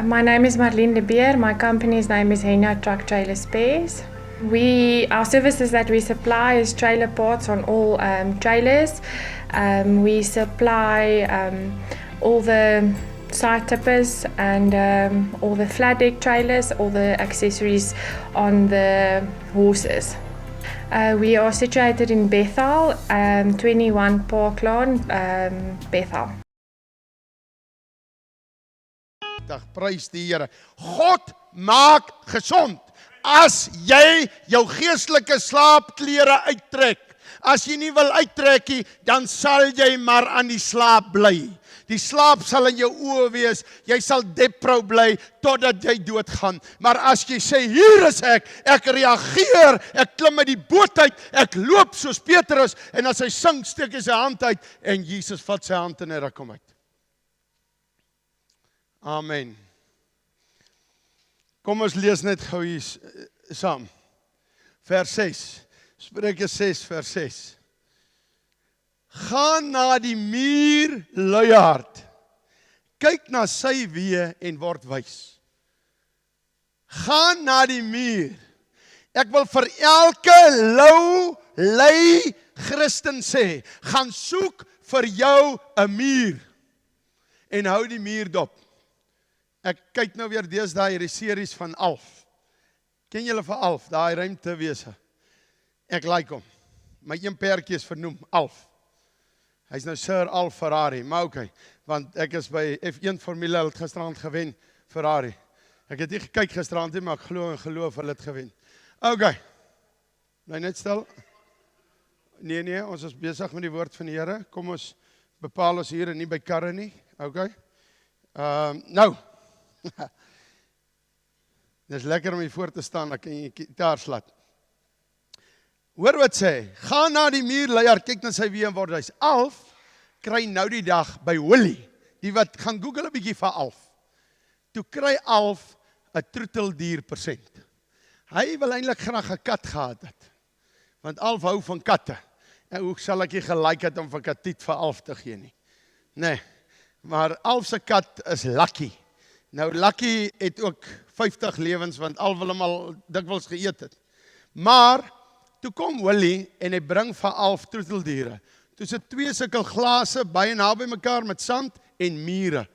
My name is Marlene de Beer. My company's name is Henya Truck Trailer Spares. Our services that we supply is trailer parts on all trailers. We supply all the side tippers and all the flat deck trailers, all the accessories on the horses. We are situated in Bethel, 21 Park Lawn, Bethel. Prys die Here. God maak gesond. As jy jou geestelike slaapklere uittrek, as jy nie wil uittrek nie, dan sal jy maar aan die slaap bly. Die slaap sal in jou oë wees, jy sal depro bly totdat jy doodgaan. Maar as jy sê, hier is ek reageer, ek klim uit die boot uit, ek loop soos Petrus, en as hy sing, steek hy sy hand uit, en Jesus vat sy hand en hy ruk hom uit. Amen. Kom ons lees net gou hier saam. Vers 6. Spreuke 6 vers 6. Gaan na die muur, luiaard. Kyk na sy weë en word wys. Gaan na die muur. Ek wil vir elke lui Christen sê, gaan soek vir jou 'n muur en hou die muur dop. Ek kyk nou weer deesdae hierdie series van Alf. Ken julle vir Alf, daai ruimtewese? Ek like hom. My een perdjie is vernoem Alf. Hy's nou Sir Alf Ferrari, maar okay, want ek is by F1 Formule, hulle het gisterand gewen, Ferrari. Ek het nie gekyk gisterand nie, maar ek glo en geloof hulle het gewen. Okay, bly net stil. Nee, ons is besig met die woord van die Here. Kom ons bepaal ons hier en nie by karre nie, okay? Nou, dis lekker om hier voor te staan, ek kan jy gitaar slat. Hoor wat sê, ga na die muur, luiaard, kyk na sy weë en word wys. Alf kry nou die dag by Willie, die wat gaan Google 'n bietjie vir Alf. Toe kry Alf 'n troeteldier persent. Hy wil eintlik graag 'n kat gehad het, want Alf hou van katte. En hoe sal ek nie gelike het om vir Katiet vir Alf te gee nie? Nee, maar Alf se kat is Lucky. Nou Lucky het ook 50 lewens, want Alf wil hom al dikwels geëet het. Maar toe kom Willie en hy bring vir Alf troeteldiere. Toe sit 2 sulke glase baie naby mekaar met sand en mure.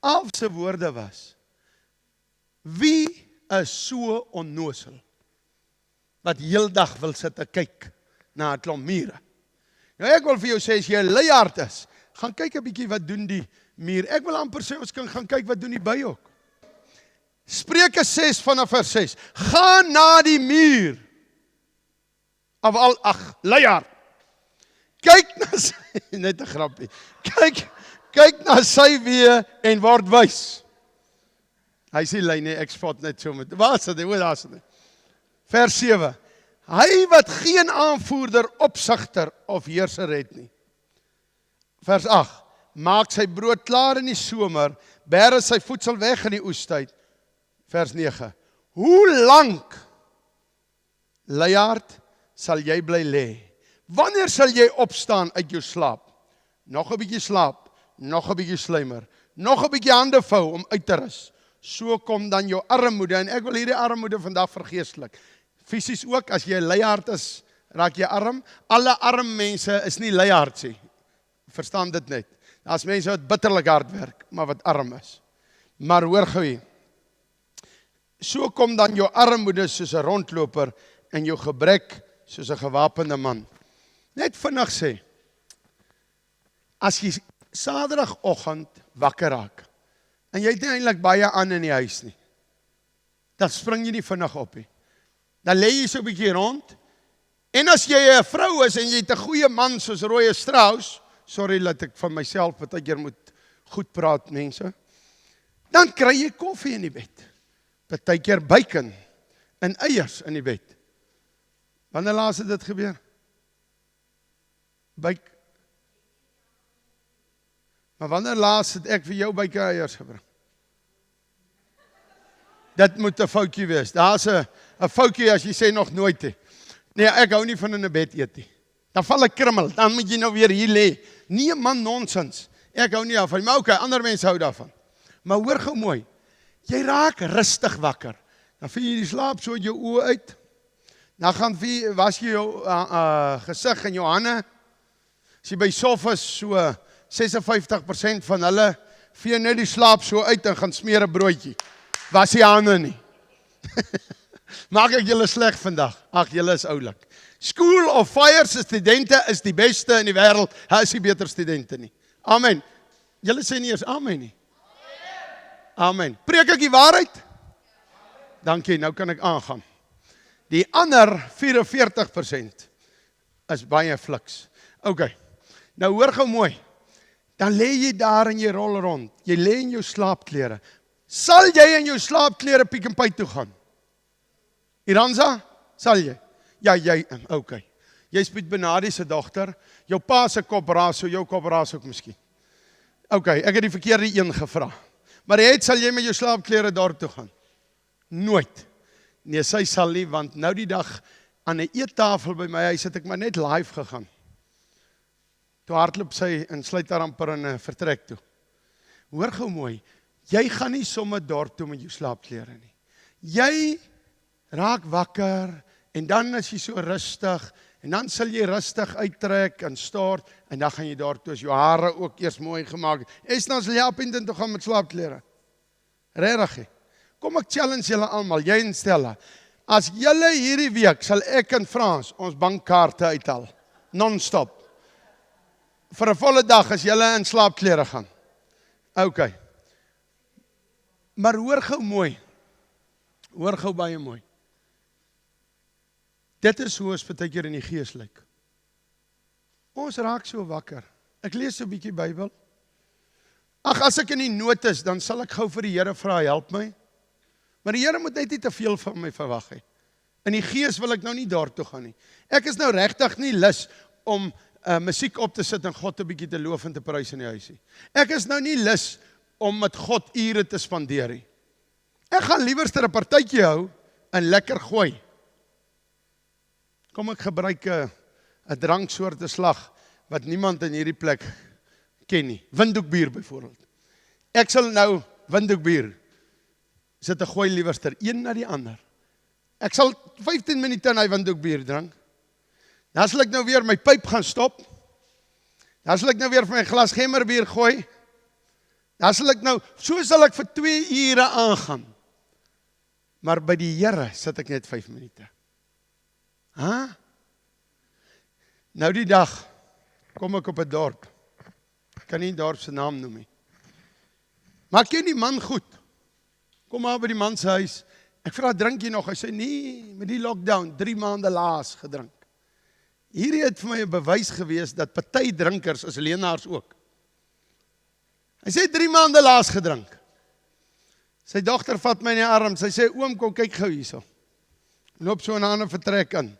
Alf se woorde was: wie is so onnosel wat heeldag wil sit en kyk na 'n klomp mure? Nou ek wil vir jou sê, as jy 'n luiaard is, gaan kyk 'n bietjie wat doen die muur. Ek wil amper sê, ons kan gaan kyk wat doen die by ook. Spreuke 6 vanaf vers 6. Ga na die muur. Luiaard. Kyk na sy, net 'n grappie. Kyk na sy weë en word wys. Hy sê lyn nie, ek spot net so met. Waar is dit? Daar is dit. Vers 7. Hy wat geen aanvoerder, opsigter of heerser het nie. Vers 8. Maak sy brood klaar in die somer, bære sy voedsel weg in die oestyd. Vers 9. Hoe lank, luiaard, sal jy bly lê? Wanneer sal jy opstaan uit jou slaap? Nog 'n bietjie slaap, nog 'n bietjie sluimer, nog 'n bietjie hande vou om uit te rus. So kom dan jou armoede, en ek wil hierdie armoede vandag vergeestelik. Fisies ook, as jy 'n luiaard is, raak jy arm. Alle arm mense is nie luiaards nie. Verstaan dit net. Daar's mense wat bitterlik hard werk, maar wat arm is. Maar hoor gou hier. So kom dan jou armoede soos 'n rondloper en jou gebrek soos 'n gewapende man. Net vinnig sê, as jy Saterdagoggend wakker raak, en jy het nie eintlik baie aan in die huis nie, dan spring jy nie vinnig op nie. Dan lê jy so 'n bietjie rond, en as jy 'n vrou is en jy het 'n goeie man soos Roy Strauss, sorry dat ek van myself baie keer moet goed praat mense, dan kry jy koffie in die bed. Baie keer bacon en eiers in die bed. Wanneer laas het dit gebeur? Maar wanneer laas het ek vir jou bacon eiers gebring? Dit moet 'n foutjie wees. Daar's 'n foutjie as jy sê nog nooit nie. Nee, ek hou nie van in 'n bed eet nie. Dan val ek krimmel, dan moet jy nou weer hier lê. Nee man, nonsens. Ek hou nie daarvan, maar okay, ander mense hou daarvan. Maar hoor gou mooi, jy raak rustig wakker. Dan vind jy die slaap so uit jou oë uit. Dan gaan was jy jou gesig en jou hande. As jy by sofas so 56% van hulle vee net die slaap so uit en gaan smeer 'n broodjie. Was die hande nie. Maak ek julle sleg vandag? Ag, julle is oulik. School of Fire se studente is die beste in die wêreld. Hulle is nie beter studente nie. Amen. Julle sê nie eers amen nie. Amen. Preek ek die waarheid? Dankie, nou kan ek aangaan. Die ander 44% is baie fliks. OK. Nou hoor gou mooi. Dan lê jy daar en jy rol rond. Jy lê in jou slaapklere. Sal jy in jou slaapklere Pick n Pay toe gaan? Iranza, sal jy? Ja, jy, OK. Jy's Piet Benadi se dogter. Jou pa se kop raas, so jou kop raas ook miskien. OK, ek het die verkeerde een gevra. Maar sal jy met jou slaapklere daar toe gaan? Nooit. Nee, sy sal nie, want nou die dag aan 'n eettafel by my huis het ek maar net live gegaan. Toe hardloop sy en sluit haar amper in 'n vertrek toe. Hoor gou mooi, jy gaan nie sommer dorp toe met jou slaapklere nie. Jy raak wakker en dan is jy so rustig en dan sal jy rustig uittrek en stort en dan gaan jy daar toe as jou hare ook eers mooi gemaak. Dan sal jy opinten toe gaan met slaapklere. Regtig. Kom ek challenge julle almal, jy en Stella. As julle hierdie week sal ek en Frans ons bankkaarte uithaal. Non-stop. Vir 'n volle dag as julle in slaapklere gaan. OK. Maar hoor gou mooi. Hoor gou baie mooi. Dit is hoe ons baie keer in die gees lyk. Ons raak so wakker. Ek lees so 'n bietjie Bybel. Ag, as ek in die nood is, dan sal ek gou vir die Here vra, help my. Maar die Here moet net nie te veel van my verwag hê. In die gees wil ek nou nie daartoe gaan nie. Ek is nou regtig nie lus om musiek op te sit en God 'n bietjie te loof en te prys in die huis nie. Ek is nou nie lus om met God ure te spandeer nie. Ek gaan liewerster 'n partytjie hou en lekker gooi. Kom ek gebruik 'n dranksoorte slag wat niemand in hierdie plek ken nie. Windhoekbier byvoorbeeld. Ek sal nou windhoekbier sit 'n gooi liewerster een na die ander. Ek sal 15 minute in hy windhoekbier drink. Dan sal ek nou weer my pyp gaan stop. Dan sal ek nou weer vir my glas gemmerbier gooi. Dan sal ek nou, so sal ek vir 2 ure aangaan. Maar by die Here sit ek net 5 minute. Nou die dag kom ek op 'n dorp. Ek kan nie die dorp se naam noem nie. Maar ek ken die man goed. Kom maar by die man se huis. Ek vra, drink jy nog? Hy sê, nee, met die lockdown, 3 maande laas gedrink. Hierdie het vir my 'n bewys gewees dat party drinkers is leenaars ook. Hy sê 3 maande laas gedrink. Sy dogter vat my in die arm. Sy sê, oom, kom kyk gou hierso. Loop so in 'n ander vertrek in.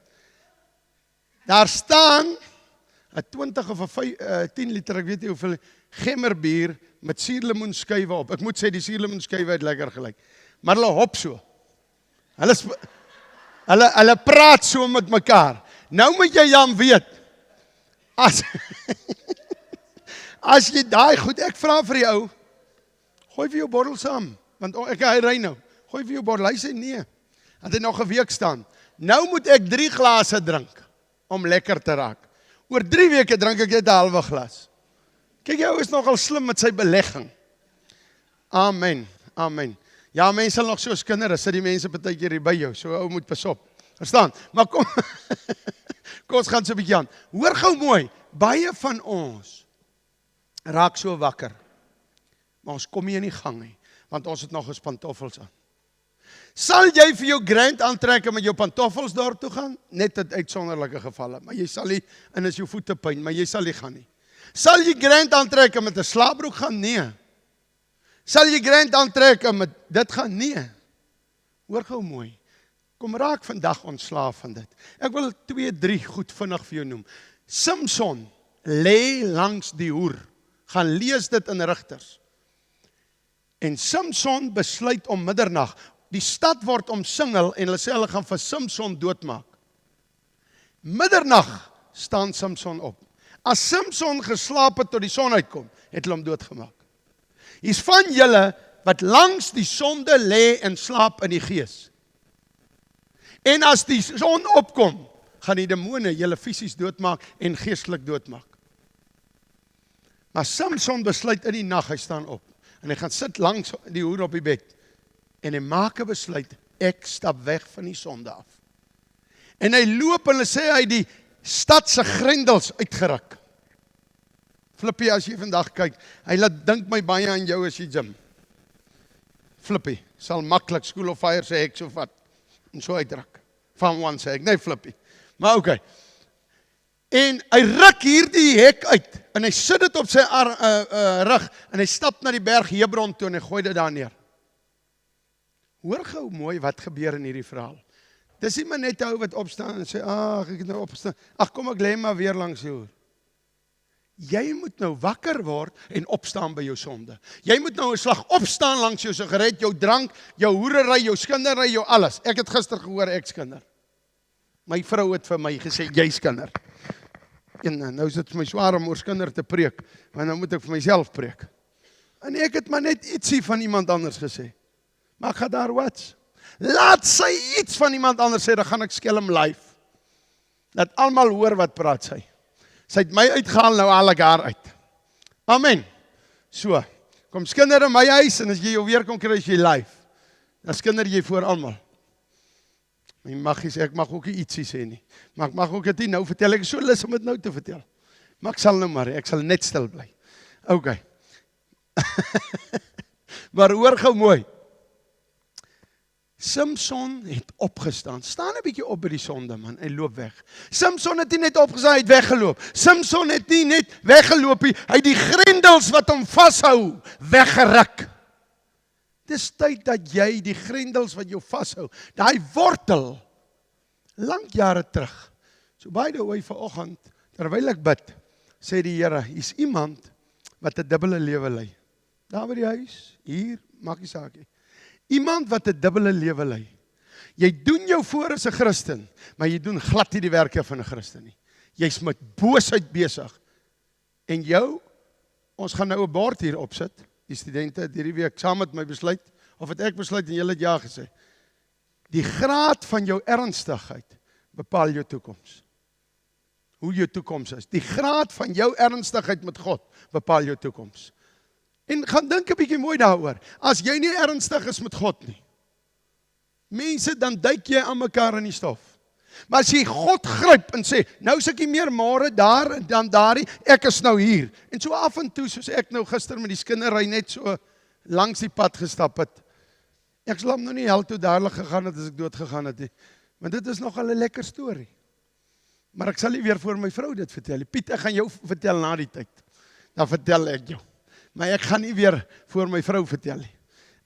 Daar staan 'n 20 of 'n 10 liter, ek weet nie hoeveel, gemmerbier met suurlemoenskywe op. Ek moet sê die suurlemoenskywe het lekker gelyk. Maar hulle hop so. Hulle praat so met mekaar. Nou moet jy dan weet. As jy daai goed, ek vra vir die ou, gooi vir jou bottel saam, want hy ry nou. Gooi vir jou bottel. Hy sê nee. Het hy nog 'n week staan. Nou moet ek 3 glase drink om lekker te raak. Oor 3 weke drink ek net 'n halwe glas. Kyk, jy is nogal slim met sy belegging. Amen. Amen. Ja, mense sal nog soos kinders, sit die mense partykeer hier by jou. So ou moet pas op. Verstaan? Maar kom kom ons gaan so 'n bietjie aan. Hoor gou mooi, baie van ons raak so wakker. Maar ons kom nie in die gang nie, want ons het nog ons pantoffels aan. Sal jy vir jou grand aantrek en met jou pantoffels daar toe gaan? Net in uitsonderlike gevalle, maar jy sal nie, en is jou voete pyn, maar jy sal nie gaan nie. Sal jy grand aantrek en met 'n slaapbroek gaan? Nee. Sal jy grand aantrek en met dit gaan? Nee. Hoor gou mooi. Kom raak vandag ontslaaf van dit. Ek wil 2, 3 goed vinnig vir jou noem. Samson lê langs die hoer. Gaan lees dit in Rigters. En Samson besluit om middernag. Die stad word omsingel en hulle sê hulle gaan vir Samson doodmaak. Middernag staan Samson op. As Samson geslaap het tot die son uitkom, het hulle hom doodgemaak. Hier's van julle wat langs die sonde lê en slaap in die gees. En as die son opkom, gaan die demone julle fisies doodmaak en geestelik doodmaak. Maar Samson besluit in die nag, hy staan op, en hy gaan sit langs die hoer op die bed, en hy maak 'n besluit, ek stap weg van die sonde af. En hy loop en hy sê hy die stad se grendels uitgeruk. Flippie, as jy vandag kyk, hy laat dink my baie aan jou as jy gym. Flippie, sal maklik School of Fire sê ek so vat, en so uitruk. Van one sê ek, nee Flippie. Maar oké. En hy ruk hierdie hek uit, en hy sit dit op sy rug, en hy stap na die berg Hebron toe, en hy gooi dit daar neer. Hoor gou mooi wat gebeur in hierdie verhaal. Dis nie maar net 'n ou wat opstaan en sê, ag, ek het nou opgestaan, ag kom ek lê maar weer langs die hoer. Jy moet nou wakker word en opstaan by jou sonde. Jy moet nou 'n slag opstaan langs jou sigaret, jou drank, jou hoerery, jou skindery, jou alles. Ek het gister gehoor ek skinder. My vrou het vir my gesê, jy skinder. En nou is dit vir my swaar om oor skinder te preek, want nou moet ek vir myself preek. En ek het maar net ietsie van iemand anders gesê. Maar ek gaan daar wat? Laat sy iets van iemand anders sê, dan gaan ek skelm live. Laat almal hoor wat praat sy. Sy het my uitgehaal, nou haal ek haar uit. Amen. So, kom skinder in my huis, en as jy jou weer kom kry, as jy live, dan skinder jy voor almal. My maggies, ek mag ook ietsie sê nie. Maar ek mag ook dit nie nou vertel, ek is so lus om dit nou te vertel. Maar ek sal nou maar, ek sal net stil bly. Ok. Maar hoor gou mooi. Samson het opgestaan. Staan 'n bietjie op by die sonde man en loop weg. Samson het nie net opgestaan, hy het weggeloop. Samson het nie net weggeloop nie, hy het die grendels wat hom vashou weggeruk. Dis tyd dat jy die grendels wat jou vashou, daai wortel lank jare terug. So by the way vanoggend terwyl ek bid, sê die Here, hier's iemand wat 'n dubbele lewe lei. Daar by die huis, hier, maak nie saak nie. Iemand wat 'n dubbele lewe lei. Jy doen jou voor as 'n Christen, maar jy doen glad nie die werke van 'n Christen nie. Jy's met boosheid besig. En jou, ons gaan nou 'n bord hier opsit. Die studente het hierdie week saam met my besluit, of het ek besluit en julle het ja gesê. Die graad van jou ernstigheid bepaal jou toekoms. Hoe jou toekoms is. Die graad van jou ernstigheid met God bepaal jou toekoms. En gaan dink 'n bietjie mooi daaroor. As jy nie ernstig is met God nie, mense, dan duik jy aan mekaar in die stof. Maar as jy God gryp en sê, nou is ek nie meer môre daar en dan daarie, ek is nou hier. En so af en toe, soos ek nou gister met die skindery net so langs die pad gestap het. Ek sal hom nou nie hel toe dadelik gegaan het as ek dood gegaan het nie. Want dit is nogal 'n lekker storie. Maar ek sal nie weer voor my vrou dit vertel nie. Piet, ek gaan jou vertel na die tyd. Dan vertel ek jou. Maar ek gaan nie weer voor my vrou vertel nie.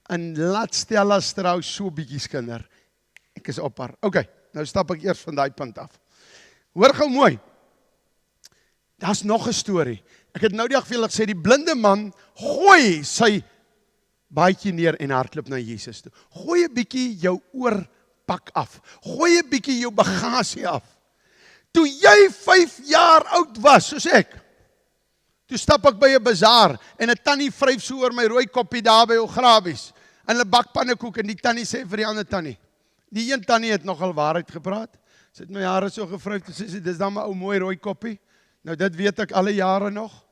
En laat Stella Strauss so bietjie skinder. Ek is op haar. Ok, nou stap ek eers van daai punt af. Hoor gou mooi. Daar's nog 'n storie. Ek het nou die dag vir julle gesê, die blinde man gooi sy baadjie neer en hardloop na Jesus toe. Gooi 'n bietjie jou oorpak af. Gooi 'n bietjie jou bagasie af. Toe jy 5 jaar oud was, soos ek, toe stap ek by 'n bazaar en 'n tannie vryf so oor my rooi koppie daar by Ograbies. En hulle bak pannekoek en die tannie sê vir die ander tannie. Die een tannie het nogal waarheid gepraat. Sy het my hare so gevryf, sê dis dan my ou mooi rooi koppie. Nou dit weet ek alle jare nog.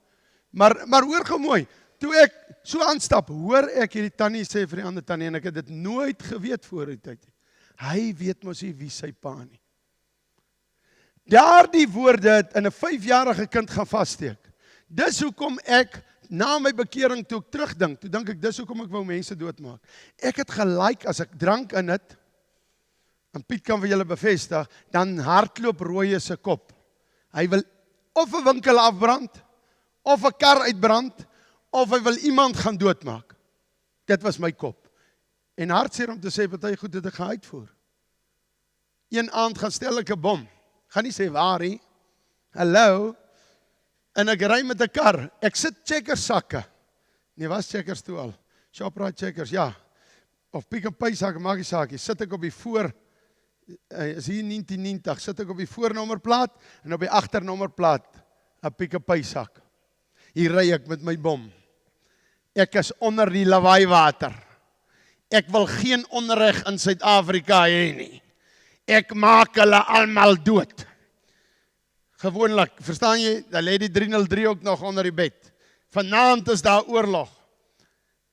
Maar hoor gou mooi. Toe ek so aanstap, hoor ek hierdie tannie sê vir die ander tannie en ek het dit nooit geweet voor die tyd. Hy weet mos nie wie sy pa nie. Daardie woorde het in 'n 5-jarige kind gaan vassteek. Dis hoekom ek na my bekering toe ek terugdink, toe dink ek dis hoekom ek wou mense doodmaak. Ek het gelyk as ek drank in dit, en Piet kan vir julle bevestig, dan hardloop Rooie se kop. Hy wil of 'n winkel afbrand, of 'n kar uitbrand, of hy wil iemand gaan doodmaak. Dit was my kop. En hartseer om te sê, party goed het ek gaan uitvoer. Een aand gaan stel ek 'n bom. Gaan nie sê waar nie. Hallo. En ek ry met 'n kar. Ek sit Checkers sakke. Nee, was Checkers toe al. Shoprite Checkers, ja. Of Pick n Pay sakke, maak nie saak nie. Sit ek op die voor, is hier 1990, sit ek op die voornommerplaat en op die agternommerplaat 'n Pick n Pay sak. Hier ry ek met my bom. Ek is onder die lawaai water. Ek wil geen onreg in Suid-Afrika hê nie. Ek maak hulle almal dood. Gewoonlik, verstaan jy, dan lê die 303 ook nog onder die bed. Vanaand is daar oorlog.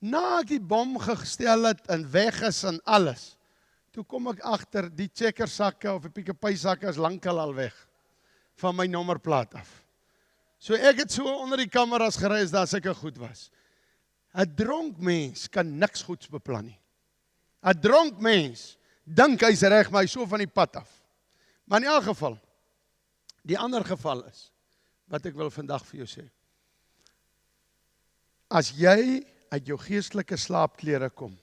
Na ek die bom gestel het en weg is en alles, toe kom ek agter die checkersakke of die pick-up-sakke is lankal al weg van my nommerplaat af. So ek het so onder die kameras gery as daar sulke goed was. 'n Dronk mens kan niks goeds beplan nie. 'n Dronk mens dink hy's reg, maar hy's so van die pad af. Maar in elk geval, die ander geval is, wat ek wil vandag vir jou sê. As jy uit jou geestelike slaapklere kom,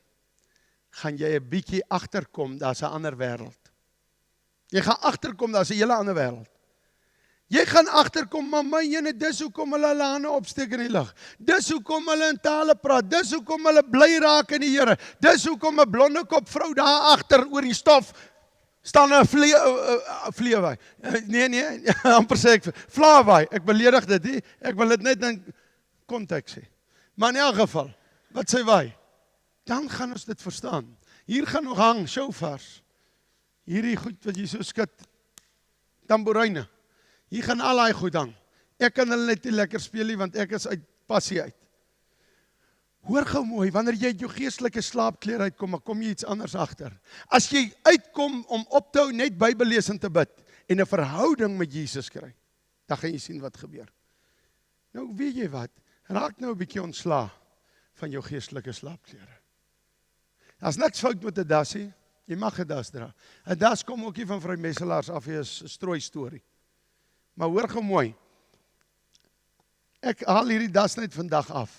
gaan jy 'n bietjie agterkom, daar's 'n ander wêreld. Jy gaan agterkom, daar's 'n hele ander wêreld. Jy gaan agterkom, maar my jene, dis hoekom hulle hande opsteek in die lug. Dis hoekom hulle in tale praat. Dis hoekom hulle bly raak in die Here. Dis hoekom 'n blonde kop vrou daar agter oor die stof staan 'n vleewaai. Nee, amper sê ek vlaawaai. Ek beledig dit nie. Ek wil dit net in konteks sê. Maar in elk geval, wat sê waai? Dan gaan ons dit verstaan. Hier gaan nog hang shofars. Hierdie goed wat jy so skud, tamboeryne. Hier gaan al daai goed hang. Ek kan hulle net nie lekker speel nie, want ek is uit passie uit. Hoor gou mooi, wanneer jy uit jou geestelike slaapklere uitkom, dan kom jy iets anders agter. As jy uitkom om op te hou net Bybel lees en te bid, en 'n verhouding met Jesus kry, dan gaan jy sien wat gebeur. Nou weet jy wat, raak nou 'n bietjie ontslae van jou geestelike slaapklere. Daar's niks fout met 'n das nie, jy mag 'n das dra. 'n Das kom ook nie van vrymesselaars af, jy is 'n strooi storie. Maar hoor gou mooi, ek haal hierdie das net vandag af,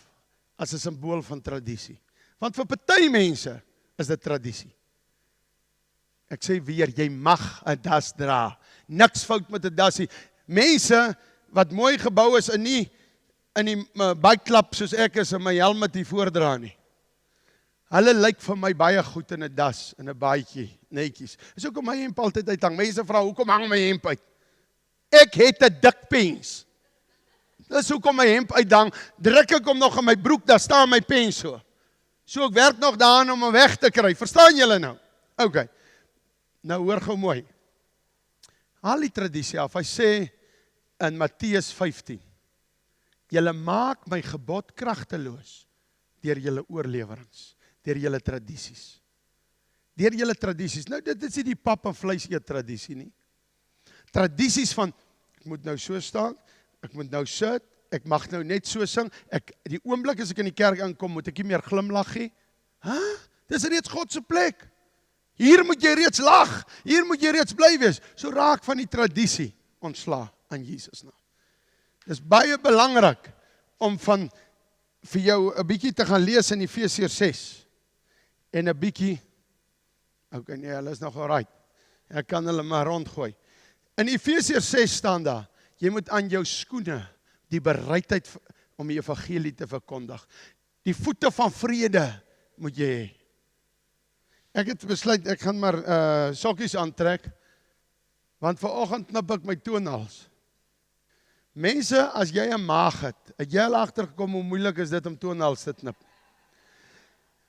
as 'n simbool van tradisie. Want vir party mense is dit tradisie. Ek sê weer, jy mag 'n das dra. Niks fout met 'n das nie. Mense wat mooi gebou is in die byklap soos ek is en my helmet hier voordra nie. Hulle lyk vir my baie goed in 'n das, in 'n baadjie, netjies. Dis hoekom my hemp altyd uithang. Mense vra, hoekom hang my hemp uit? Ek het 'n dik pens. Dis hoekom my hemp uithang. Druk ek hom nog in my broek, daar staan my pens so. So ek werk nog daaraan om hom weg te kry. Verstaan julle nou? OK. Nou hoor gou mooi. Haal die tradisie af. Hy sê in Matteus 15. Julle maak my gebod kragteloos deur julle oorleweringe, deur julle tradisies. Deur julle tradisies. Nou dit is nie die pap en vleis eet tradisie nie. Tradisies van, ek moet nou so staan, ek moet nou sit, ek mag nou net so sing, die oomblik as ek in die kerk aankom, moet ek nie meer glimlag nie. Dis reeds God se plek. Hier moet jy reeds lag, hier moet jy reeds bly wees. So raak van die tradisie ontslae aan Jesus naam. Dis baie belangrik om vir jou 'n bietjie te gaan lees in Efesiërs 6 en 'n bietjie, OK, nee, hulle is nog alright. Ek kan hulle maar rondgooi. In Efesiërs 6 staan daar, jy moet aan jou skoene die bereidheid om die evangelie te verkondig. Die voete van vrede moet jy hê. Ek het besluit, ek gaan maar sokkies aantrek, want vanoggend knip ek my toenails. Mense, as jy 'n maag het jy al agtergekom hoe moeilik is dit om toenails te knip?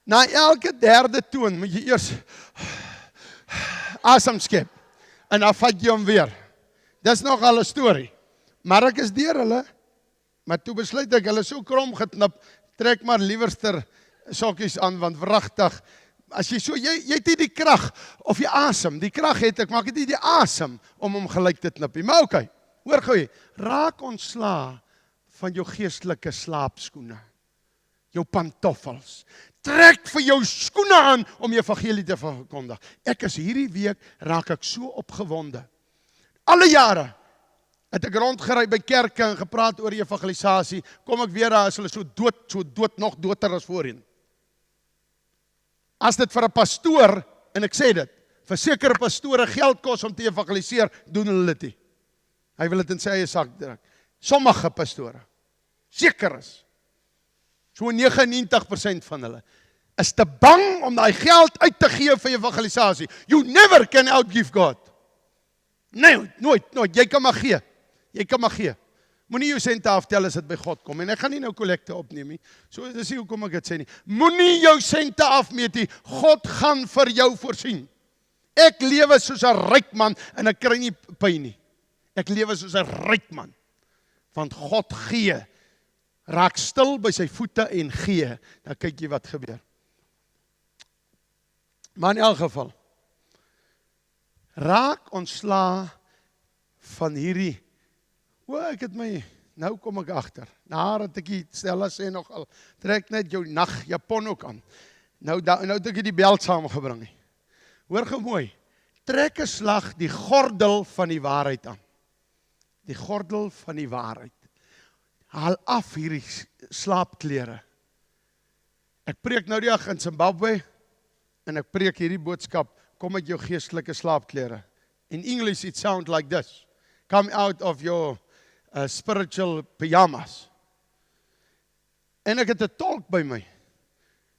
Na elke derde toon moet jy eers asem skep, en dan vat jy hom weer. Dis nog al 'n storie. Maar ek is deur hulle, maar toe besluit ek, hulle so krom geknip, trek maar liewerster sokkies aan, want wragtig, as jy so, jy het nie die krag, of die asem, die krag het ek, maar ek het nie die asem, om hom gelyk te knip nie. Maar OK, hoor gou hier, raak ontslae van jou geestelike slaapskoene, jou pantoffels, trek vir jou skoene aan, om die evangelie te verkondig. Ek is hierdie week, raak ek so opgewonde. Alle jare, het ek rondgery by kerke en gepraat oor die evangelisasie, kom ek weer daar, is hulle so dood, nog doter as voorheen. As dit vir 'n pastoor, en ek sê dit, vir sekere pastore geld kos om te evangeliseer, doen hulle dit nie. Hy wil dit in sy eie sak druk. Sommige pastore, seker is, so 99% van hulle, is te bang om daai geld uit te gee vir evangelisasie. You never can outgive God. Nee, nooit, jy kan maar gee. Jy kan maar gee. Moenie jou sente aftel as dit by God kom. En ek gaan nie nou kollekte opneem nie. So dis nie hoekom ek dit sê nie. Moenie jou sente afmeet nie. God gaan vir jou voorsien. Ek lewe soos 'n ryk man en ek kry nie pyn nie. Ek lewe soos 'n ryk man. Want God gee. Raak stil by sy voete en gee. Dan kyk jy wat gebeur. Maar in elk geval, raak ontslae van hierdie, ek het my, nou kom ek agter, het ek Stella sê nogal, trek net jou nagjapon ook aan. Nou het ek die beld saamgebring. Hoor gou mooi, trek 'n slag die gordel van die waarheid aan. Die gordel van die waarheid. Haal af hierdie slaapklere. Ek preek nou die dag in Zimbabwe, en ek preek hierdie boodskap, kom uit jou geestelike slaapklere. In English it sounds like this. Come out of your spiritual pyjamas. En ek het 'n tolk by my.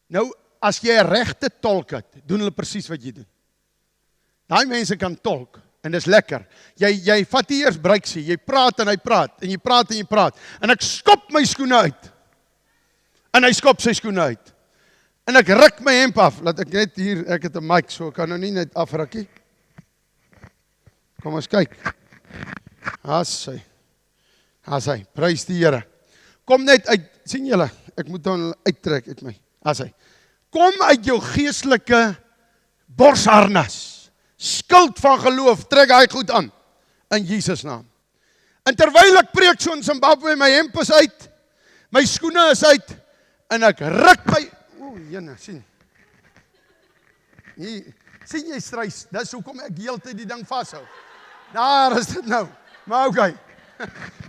Nou, as jy 'n regte tolk het, doen hulle presies wat jy doen. Daai mense kan tolk, en dis lekker. Jy vat nie eers breeksie, jy praat en hy praat, en jy praat en jy praat. En ek skop my skoene uit. En hy skop sy skoene uit. En ek ruk my hemp af, laat ek net hier, ek het 'n mic, so ek kan nou nie net afrukkie. Kom ons kyk. As hy, prys die Here. Kom net uit, sien julle, ek moet dan uittrek uit my. As hy. Kom uit jou geestelike borsharnas. Skild van geloof, trek hy goed aan. In Jesus naam. En terwyl ek preek so in Zimbabwe, my hemp is uit, my skoene is uit, en ek ruk my, jene, sien. Sien jy strys, dis hoekom ek heeltyd die ding vashou. Daar is dit nou, maar okay.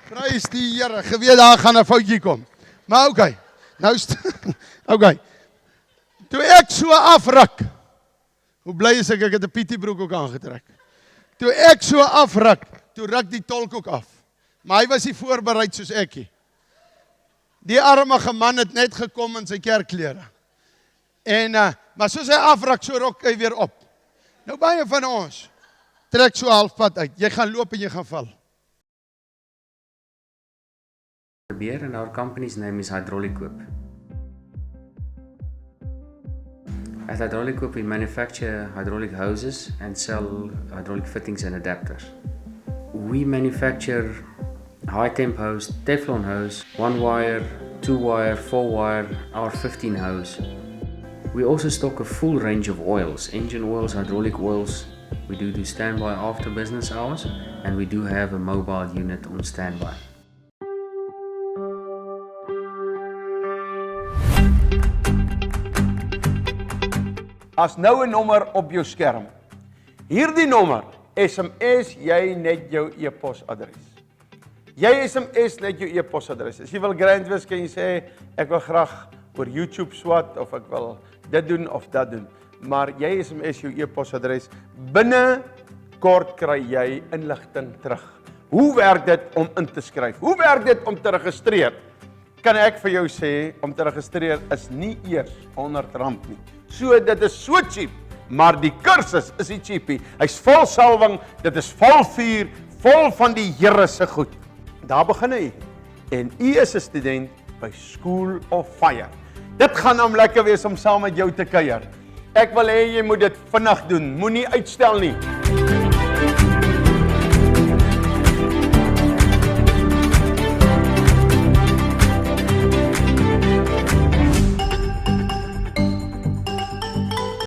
Prys die Here, geweet daar gaan 'n foutjie kom. Maar okay, nou okay. Toe ek so afruk, hoe bly is ek het 'n pietiebroek ook aangetrek. Toe ek so afruk, toe ruk die tolk ook af. Maar hy was nie voorbereid soos ek nie. Die arme man het net gekom in sy kerkklere. En, maar soos hy afruk, so rok hy weer op. Nou baie van ons, trek so halfpad uit. Jy gaan loop en jy gaan val. Beer and our company's name is Hydraulic Whip. At Hydraulic Whip we manufacture hydraulic hoses and sell hydraulic fittings and adapters. We manufacture high temp hose, Teflon hose, 1 wire, 2 wire, 4 wire, our 15 hose. We also stock a full range of oils, engine oils, hydraulic oils. We do standby after business hours, and we do have a mobile unit on standby. As nou 'n nommer op jou skerm. Hierdie nommer SMS jy net jou e-posadres. Jy SMS net jou e-posadres. As jy wil grand wees, kan jy sê ek wil graag oor YouTube swat of ek wil dit doen of dat doen. Maar jy SMS jou e-posadres. Binne kort kry jy inligting terug. Hoe werk dit om in te skryf? Hoe werk dit om te registreer? Kan ek vir jou sê om te registreer is nie eers R100 nie. So dit is so cheap, maar die kursus is nie cheapie. Hy's vol salwing, dit is vol vuur, vol van die Here se goed. Daar begin hy. En u is 'n student by School of Fire. Dit gaan hom lekker wees om saam met jou te kuier. Ek wil hê jy moet dit vinnig doen. Moenie uitstel nie.